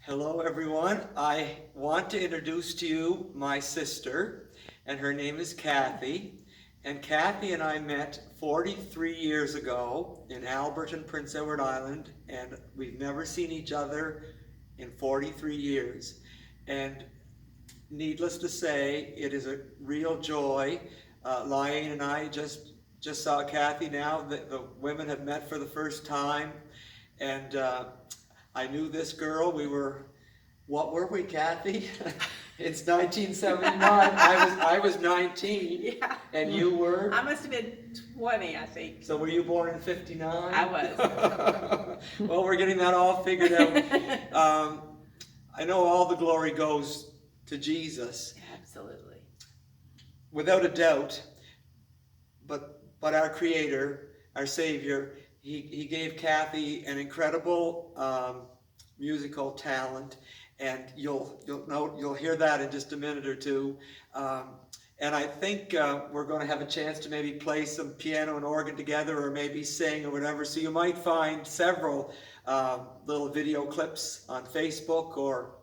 Hello, everyone. I want to introduce to you my sister, and her name is Kathy. And Kathy and I met 43 years ago in Alberton, Prince Edward Island, and we've never seen each other in 43 years. And needless to say, it is a real joy. Liane and I just saw Kathy now. The women have met for the first time, and I knew this girl. What were we, Kathy? It's 1979. I was 19, Yeah. and you were? I must have been 20, I think. So were you born in 59? I was. Well, we're getting that all figured out. I know all the glory goes to Jesus, Absolutely. without a doubt. But our Creator, our Savior, He gave Kathy an incredible musical talent, and you'll hear that in just a minute or two. And I think we're going to have a chance to maybe play some piano and organ together, or maybe sing or whatever. So you might find several little video clips on Facebook or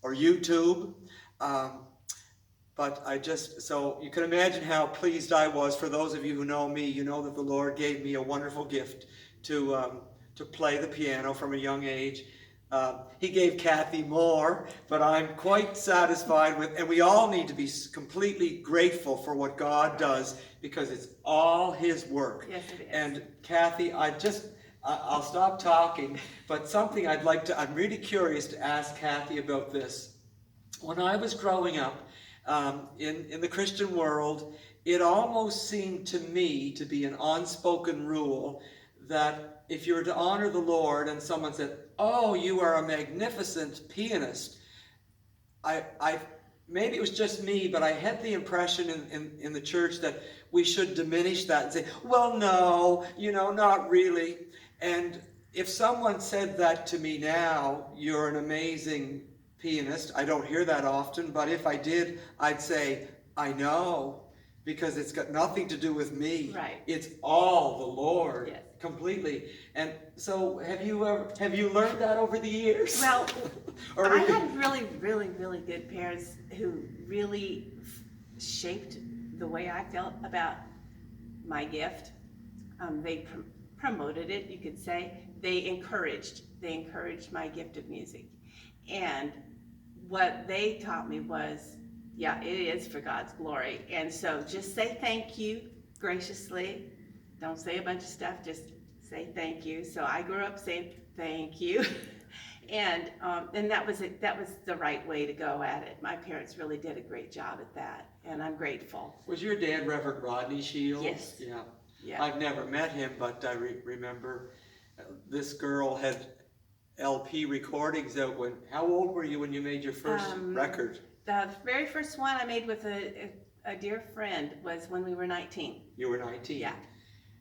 YouTube. But so you can imagine how pleased I was. For those of you who know me, you know that the Lord gave me a wonderful gift to play the piano from a young age. He gave Kathy more, but I'm quite satisfied with, and we all need to be completely grateful for what God does, because it's all His work. Yes, it is. And Kathy, I'll stop talking, but something I'm really curious to ask Kathy about this. When I was growing up in the Christian world, it almost seemed to me to be an unspoken rule that if you were to honor the Lord and someone said, "Oh, you are a magnificent pianist," maybe it was just me, but I had the impression in the church that we should diminish that and say, "Well, no, not really." And if someone said that to me now, "You're an amazing pianist," I don't hear that often, but if I did, I'd say, "I know, because it's got nothing to do with me. Right. It's all the Lord." Yes. Completely. And so have you learned that over the years? Well, Or I had really, really, really good parents who really shaped the way I felt about my gift. They promoted it, you could say. They encouraged my gift of music. And what they taught me was, yeah, it is for God's glory. And so just say thank you graciously. Don't say a bunch of stuff, just say thank you. So I grew up saying thank you. And that was it. That was the right way to go at it. My parents really did a great job at that, and I'm grateful. Was your dad Reverend Rodney Shields? Yes. Yeah. Yeah. I've never met him, but I remember this girl had LP recordings out when. How old were you when you made your first record? The very first one I made with a dear friend was when we were 19. You were 19. Yeah.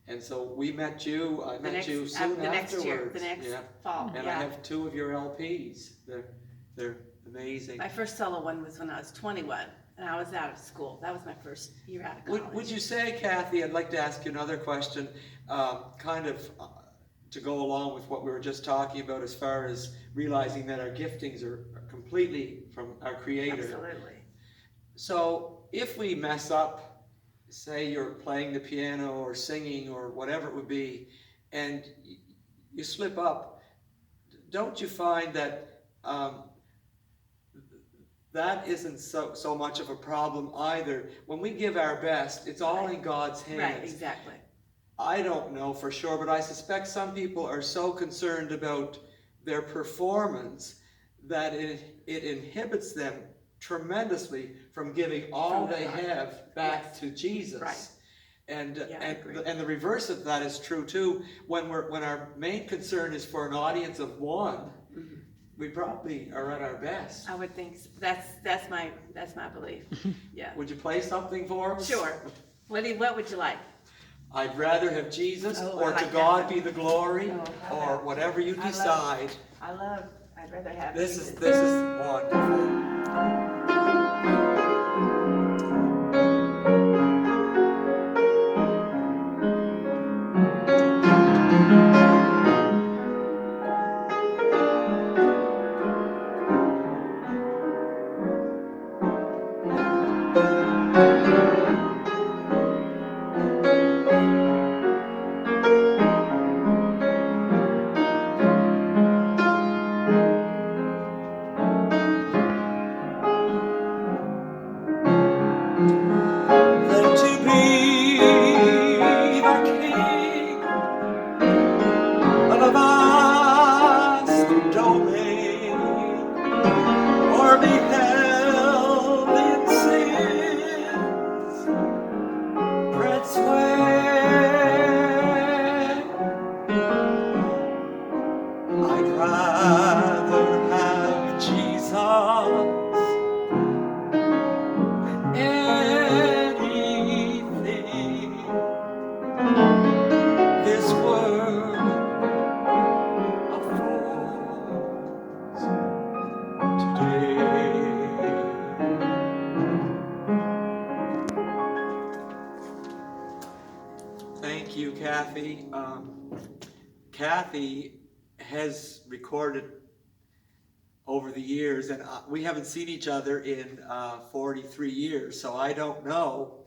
And so we met you. I met you soon afterwards. The next year, the next fall. And yeah. I have 2 of your LPs. They're amazing. My first solo one was when I was 21, and I was out of school. That was my first year out of college. Would you say, Kathy, I'd like to ask you another question, to go along with what we were just talking about, as far as realizing that our giftings are completely from our Creator. Absolutely. So if we mess up, say you're playing the piano or singing or whatever it would be, and you slip up, don't you find that that isn't so much of a problem either? When we give our best, it's all in God's hands. Right, exactly. I don't know for sure, but I suspect some people are so concerned about their performance that it inhibits them tremendously from giving all they have back to Jesus. Right. And Yeah, and the reverse of that is true too. When our main concern is for an audience of one, we probably are at our best. I would think so. That's my belief. Yeah. Would you play something for us? Sure. What would you like? I'd rather have Jesus, Oh, or I to like God that. be the glory, Oh, or whatever you decide. I'd rather have This Jesus. is wonderful. Kathy. Kathy has recorded over the years, and we haven't seen each other in 43 years, so I don't know.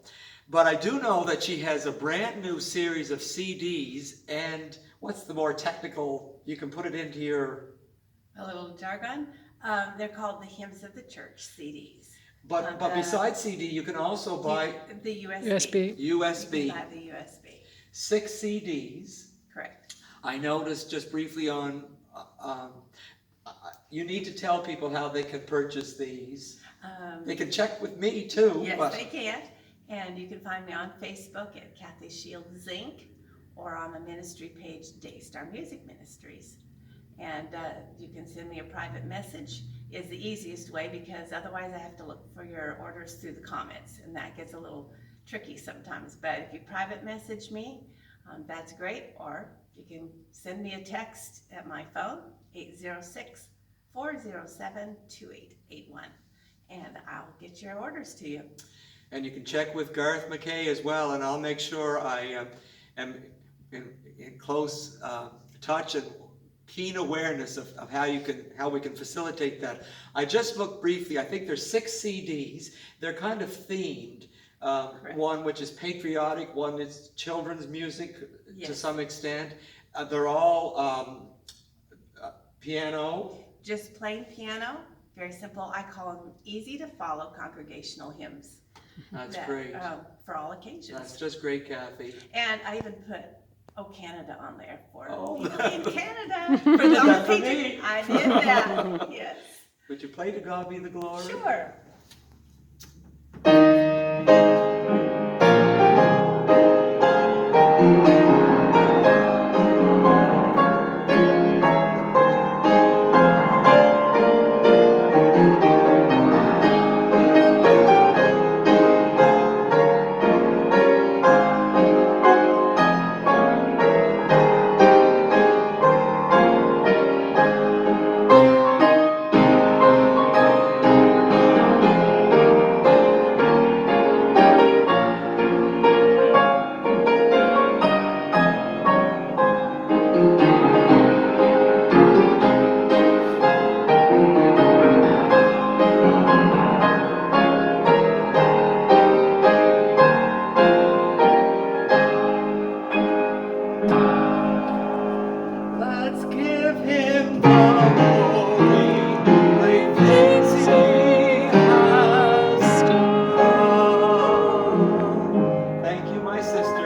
But I do know that she has a brand new series of CDs, and what's the more technical, you can put it into your... A little jargon. They're called the Hymns of the Church CDs. But besides CD, you can also buy the USB. USB. You can buy the USB. 6 CDs. Correct. I noticed just briefly on, you need to tell people how they can purchase these. They can check with me too. Yes, but they can. And you can find me on Facebook at Kathy Shield Zink, or on the ministry page Daystar Music Ministries. And you can send me a private message is the easiest way, because otherwise I have to look for your orders through the comments, and that gets a little tricky sometimes. But if you private message me, that's great. Or you can send me a text at my phone, 806-407-2881, and I'll get your orders to you. And you can check with Garth McKay as well, and I'll make sure I am in close touch and keen awareness of how we can facilitate that. I just looked briefly. I think there's 6 CDs. They're kind of themed. One which is patriotic, one is children's music to some extent. They're all piano. Just plain piano, very simple. I call them easy to follow congregational hymns. That's great. For all occasions. That's just great, Kathy. And I even put "Oh Canada" on there for Oh. people in Canada. For did those that for people. me. I did that. Yes. Would you play "To God Be the Glory"? Sure. Let's give him the glory. Great things he has done. Thank you, my sister.